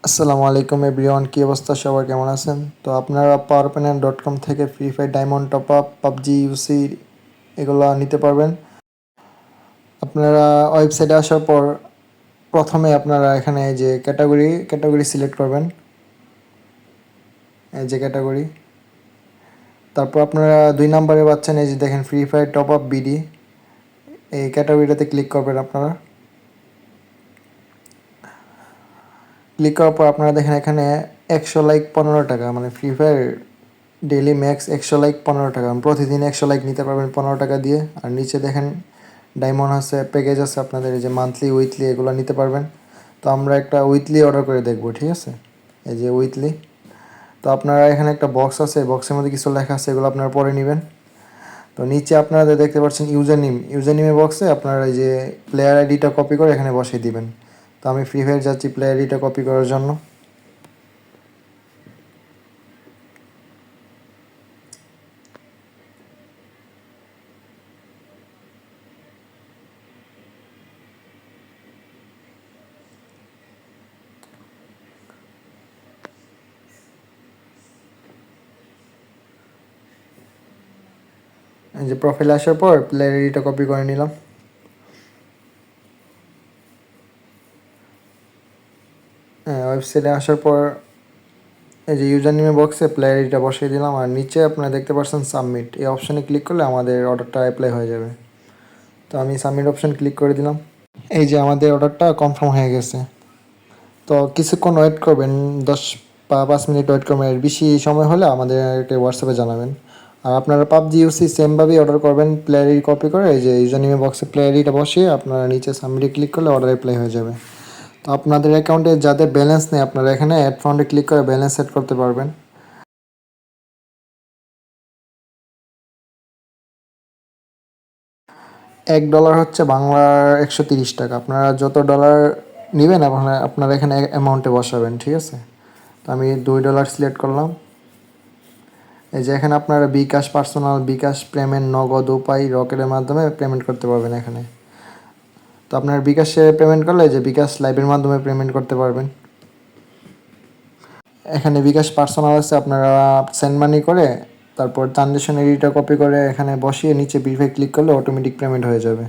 আসসালামু আলাইকুম এভরিওয়ান, কী অবস্থা সবার, কেমন আছেন? তো আপনারা powerpanel.com থেকে Free Fire diamond top up, PUBG UC এগুলো নিতে পারবেন। আপনারা ওয়েবসাইটে আসার পর প্রথমে আপনারা এখানে এই যে ক্যাটাগরি সিলেক্ট করবেন, এই যে ক্যাটাগরি। তারপর আপনারা 2 নম্বরে পাচ্ছেন এই যে দেখেন free fire top up BD, এই ক্যাটাগরিটাতে ক্লিক করবেন। আপনারা ক্লিক করার পর আপনারা দেখেন এখানে 100 লাইক 15 টাকা, মানে free fire daily max 100 like 15 টাকা, প্রতিদিন 100 লাইক নিতে পারবেন 15 টাকা দিয়ে। আর নিচে দেখেন ডায়মন্ড আছে, প্যাকেজ আছে আপনাদের, এই যে মান্থলি উইকলি এগুলো নিতে পারবেন। তো আমরা একটা উইকলি অর্ডার করে দেখবো, ঠিক আছে? এই যে উইকলি। তো আপনারা এখানে একটা বক্স আছে, বক্সের মধ্যে কিছু লেখা আছে, এগুলো আপনারা পরে নেবেন। তো নিচে আপনারা দেখতে পাচ্ছেন ইউজার নেমের বক্সে আপনারা এই যে প্লেয়ার আইডিটা কপি করে এখানে বসিয়ে দিবেন। তো আমি ফ্রি ফায়ার যাচ্ছি প্লেয়ার আইডিটা কপি করার জন্য। এই যে প্রোফাইলে আসার পর প্লেয়ার আইডিটা কপি করে নিলাম। হ্যাঁ, ওয়েবসাইটে আসার পর এই যে ইউজার নেমের বক্সে প্লেয়ার আইডিটা বসিয়ে দিলাম। আর নিচে আপনারা দেখতে পাচ্ছেন সাবমিট, এই অপশানে ক্লিক করলে আমাদের অর্ডারটা অ্যাপ্লাই হয়ে যাবে। তো আমি সাবমিট অপশান ক্লিক করে দিলাম। এই যে আমাদের অর্ডারটা কনফার্ম হয়ে গেছে। তো কিছুক্ষণ ওয়েট করবেন, 10 বা 5 মিনিট ওয়েট করবেন। এর বেশি সময় হলে আমাদেরকে হোয়াটসঅ্যাপে জানাবেন। আর আপনারা পাবজি ইউসি সেমভাবেই অর্ডার করবেন, প্লেয়ার আইডি কপি করে এই যে ইউজার নেমের বক্সে প্লেয়ার আইডিটা বসিয়ে আপনারা নিচে সাবমিটে ক্লিক করলে অর্ডার অ্যাপ্লাই হয়ে যাবে। তো আপনাদের অ্যাকাউন্টে যাদের ব্যালেন্স নেই আপনারা এখানে অ্যাড ফান্ডে ক্লিক করে ব্যালেন্স সেট করতে পারবেন। $1 হচ্ছে বাংলার 130 টাকা। আপনারা যত ডলার নেবেন আপনারা এখানে অ্যামাউন্টে বসাবেন, ঠিক আছে? তো আমি $2 সিলেক্ট করলাম। এই যে এখানে আপনারা বিকাশ, পার্সোনাল, বিকাশ পেমেন্ট, নগদ, উপায়, রকেটের মাধ্যমে পেমেন্ট করতে পারবেন এখানে। তো আপনার বিকাশে পেমেন্ট করলে যে বিকাশ লাইভের মাধ্যমে পেমেন্ট করতে পারবেন। এখানে বিকাশ পার্সোনাল আছে, আপনারা সেন্ড মানি করে তারপর ট্রানজ্যাকশন আইডিটা কপি করে এখানে বসিয়ে নিচে বিল ক্লিক করলে অটোমেটিক পেমেন্ট হয়ে যাবে।